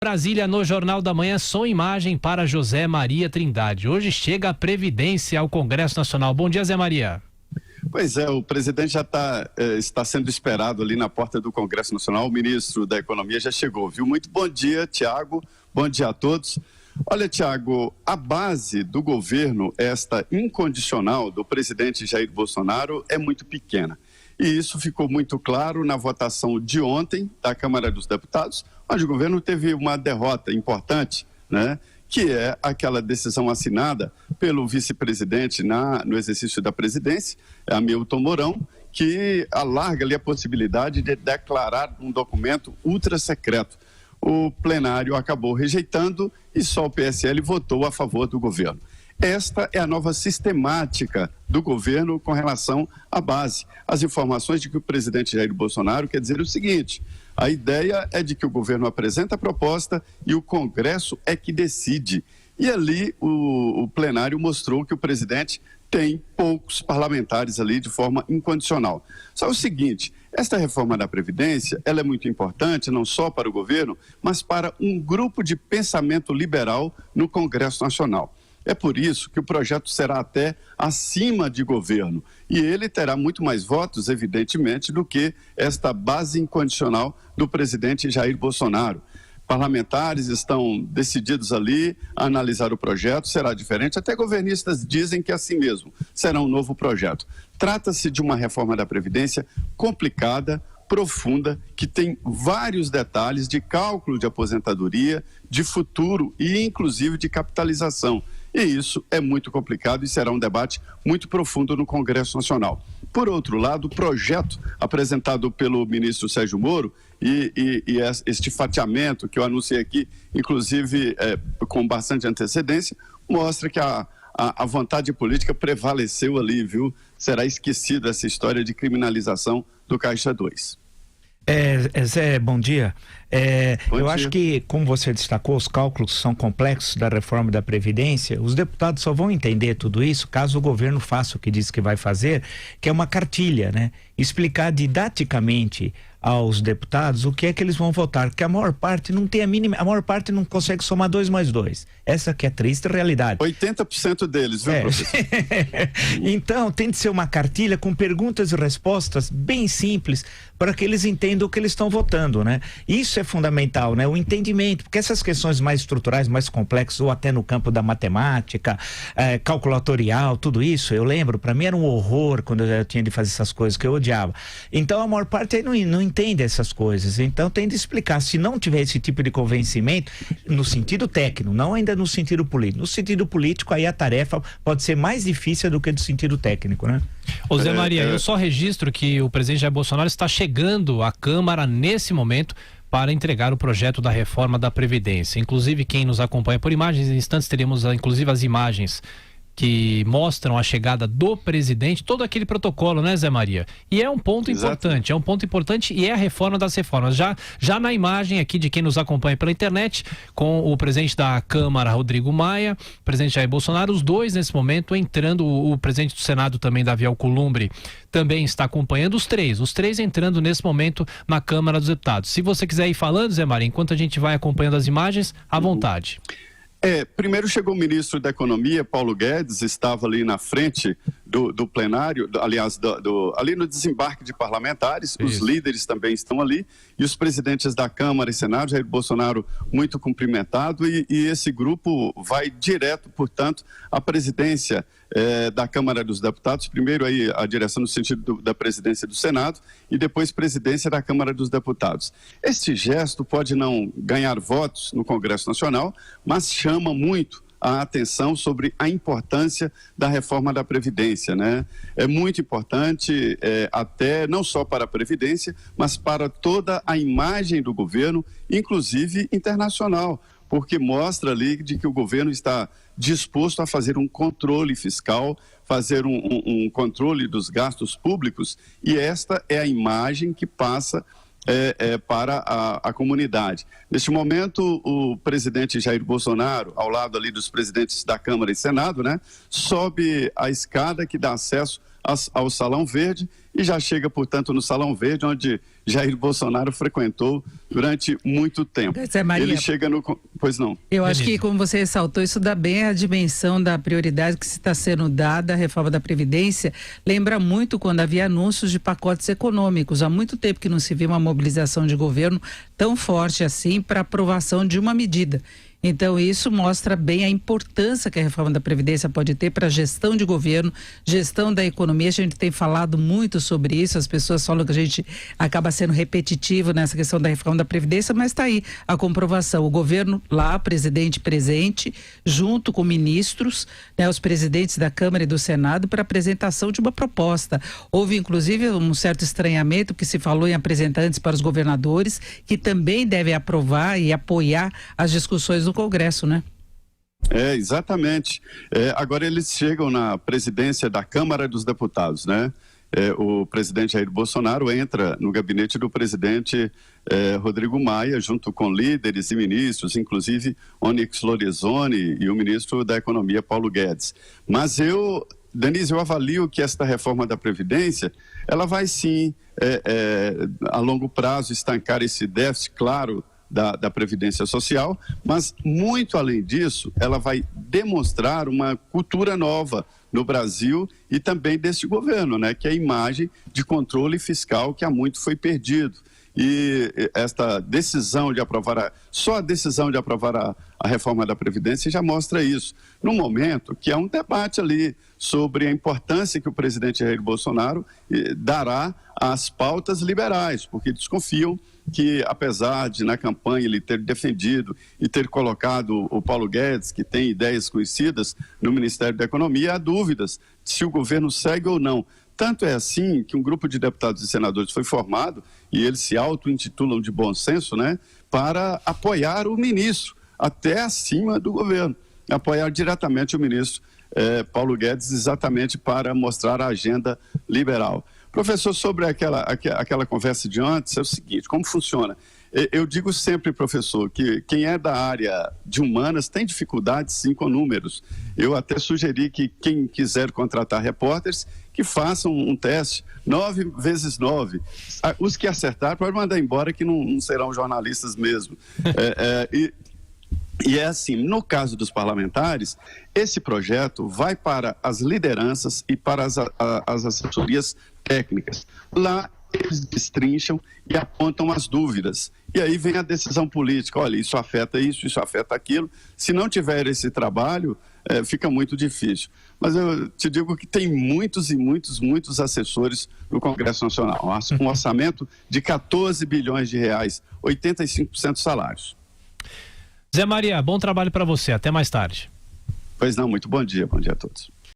Brasília, no Jornal da Manhã, som e imagem para José Maria Trindade. Hoje chega a Previdência ao Congresso Nacional. Bom dia, Zé Maria. Pois é, o presidente já está sendo esperado ali na porta do Congresso Nacional. O ministro da Economia já chegou, viu? Muito bom dia, Tiago. Bom dia a todos. Olha, Tiago, a base do governo, esta incondicional do presidente Jair Bolsonaro, é muito pequena. E isso ficou muito claro na votação de ontem da Câmara dos Deputados, onde o governo teve uma derrota importante, né? Que é aquela decisão assinada pelo vice-presidente no exercício da presidência, Hamilton Mourão, que alarga ali a possibilidade de declarar um documento ultra secreto. O plenário acabou rejeitando e só o PSL votou a favor do governo. Esta é a nova sistemática do governo com relação à base. As informações de que o presidente Jair Bolsonaro quer dizer o seguinte: a ideia é de que o governo apresenta a proposta e o Congresso é que decide. E ali o plenário mostrou que o presidente tem poucos parlamentares ali de forma incondicional. Só o seguinte: esta reforma da Previdência, ela é muito importante não só para o governo, mas para um grupo de pensamento liberal no Congresso Nacional. É por isso que o projeto será até acima de governo e ele terá muito mais votos, evidentemente, do que esta base incondicional do presidente Jair Bolsonaro. Parlamentares estão decididos ali a analisar o projeto, será diferente, até governistas dizem que é assim mesmo, será um novo projeto. Trata-se de uma reforma da Previdência complicada, profunda, que tem vários detalhes de cálculo de aposentadoria, de futuro e inclusive de capitalização. E isso é muito complicado e será um debate muito profundo no Congresso Nacional. Por outro lado, o projeto apresentado pelo ministro Sérgio Moro e este fatiamento que eu anunciei aqui, inclusive com bastante antecedência, mostra que a vontade política prevaleceu ali, viu? Será esquecida essa história de criminalização do Caixa 2. Zé, bom dia. Bom dia. Acho que, como você destacou, os cálculos são complexos da reforma da Previdência. Os deputados só vão entender tudo isso caso o governo faça o que diz que vai fazer, que é uma cartilha, né? Explicar didaticamente aos deputados o que é que eles vão votar, porque a maior parte não tem a maior parte não consegue somar 2 mais 2. Essa que é a triste realidade. 80% deles, viu, professor? Então, tem de ser uma cartilha com perguntas e respostas bem simples para que eles entendam o que eles estão votando, né? Isso é fundamental, né? O entendimento, porque essas questões mais estruturais, mais complexas, ou até no campo da matemática, calculatorial, tudo isso, eu lembro, para mim era um horror quando eu tinha de fazer essas coisas que eu odiava. Então, a maior parte aí não entende essas coisas, então tem de explicar. Se não tiver esse tipo de convencimento, no sentido técnico, não ainda no sentido político. No sentido político, aí a tarefa pode ser mais difícil do que no sentido técnico, né? Ô Zé Maria, eu só registro que o presidente Jair Bolsonaro está chegando à Câmara nesse momento para entregar o projeto da reforma da Previdência. Inclusive, quem nos acompanha por imagens, em instantes teremos inclusive as imagens que mostram a chegada do presidente, todo aquele protocolo, né, Zé Maria? E é um ponto importante, e é a reforma das reformas. Já na imagem aqui de quem nos acompanha pela internet, com o presidente da Câmara, Rodrigo Maia, o presidente Jair Bolsonaro, os dois nesse momento entrando, o presidente do Senado também, Davi Alcolumbre, também está acompanhando os três entrando nesse momento na Câmara dos Deputados. Se você quiser ir falando, Zé Maria, enquanto a gente vai acompanhando as imagens, à vontade. Primeiro chegou o ministro da Economia, Paulo Guedes, estava ali na frente do plenário, aliás, ali no desembarque de parlamentares. Isso. Os líderes também estão ali, e os presidentes da Câmara e Senado, Jair Bolsonaro muito cumprimentado, e esse grupo vai direto, portanto, à presidência da Câmara dos Deputados, primeiro aí a direção no sentido da presidência do Senado e depois presidência da Câmara dos Deputados. Este gesto pode não ganhar votos no Congresso Nacional, mas chama muito a atenção sobre a importância da reforma da Previdência, né? É muito importante, até não só para a Previdência, mas para toda a imagem do governo, inclusive internacional, porque mostra ali de que o governo está disposto a fazer um controle fiscal, fazer um controle dos gastos públicos, e esta é a imagem que passa para a comunidade. Neste momento, o presidente Jair Bolsonaro, ao lado ali dos presidentes da Câmara e Senado, né, sobe a escada que dá acesso ao Salão Verde, e já chega, portanto, no Salão Verde, onde Jair Bolsonaro frequentou durante muito tempo. Zé Maria, ele chega no... Pois não. Eu acho que, como você ressaltou, isso dá bem a dimensão da prioridade que está sendo dada à reforma da Previdência. Lembra muito quando havia anúncios de pacotes econômicos. Há muito tempo que não se vê uma mobilização de governo tão forte assim para aprovação de uma medida. Então, isso mostra bem a importância que a reforma da Previdência pode ter para a gestão de governo, gestão da economia. A gente tem falado muito sobre isso, as pessoas falam que a gente acaba sendo repetitivo nessa questão da reforma da Previdência, mas está aí a comprovação. O governo lá, presidente presente, junto com ministros, né, os presidentes da Câmara e do Senado, para apresentação de uma proposta. Houve, inclusive, um certo estranhamento que se falou em apresentar antes para os governadores, que também devem aprovar e apoiar as discussões do Congresso, né? Exatamente. Agora eles chegam na presidência da Câmara dos Deputados, né? O presidente Jair Bolsonaro entra no gabinete do presidente Rodrigo Maia, junto com líderes e ministros, inclusive Onyx Lorenzoni e o ministro da Economia, Paulo Guedes. Mas Denise, eu avalio que esta reforma da Previdência, ela vai sim, a longo prazo, estancar esse déficit, claro, da Previdência Social, mas muito além disso, ela vai demonstrar uma cultura nova no Brasil e também deste governo, né, que é a imagem de controle fiscal que há muito foi perdido. E esta decisão de aprovar, só a decisão de aprovar a reforma da Previdência já mostra isso. No momento que há um debate ali sobre a importância que o presidente Jair Bolsonaro dará às pautas liberais, porque desconfiam que, apesar de na campanha ele ter defendido e ter colocado o Paulo Guedes, que tem ideias conhecidas no Ministério da Economia, há dúvidas se o governo segue ou não. Tanto é assim que um grupo de deputados e senadores foi formado, e eles se auto-intitulam de bom senso, né, para apoiar o ministro, até acima do governo, apoiar diretamente o ministro Paulo Guedes, exatamente para mostrar a agenda liberal. Professor, sobre aquela conversa de antes, é o seguinte, como funciona? Eu digo sempre, professor, que quem é da área de humanas tem dificuldade, sim, com números. Eu até sugeri que quem quiser contratar repórteres, que façam um teste, 9 vezes 9. Os que acertar, pode mandar embora, que não serão jornalistas mesmo. E é assim, no caso dos parlamentares, esse projeto vai para as lideranças e para as assessorias técnicas. Lá eles destrincham e apontam as dúvidas. E aí vem a decisão política, olha, isso afeta aquilo. Se não tiver esse trabalho, fica muito difícil. Mas eu te digo que tem muitos e muitos assessores no Congresso Nacional. Um orçamento de 14 bilhões de reais, 85% dos salários. Zé Maria, bom trabalho para você. Até mais tarde. Pois não, muito bom dia a todos.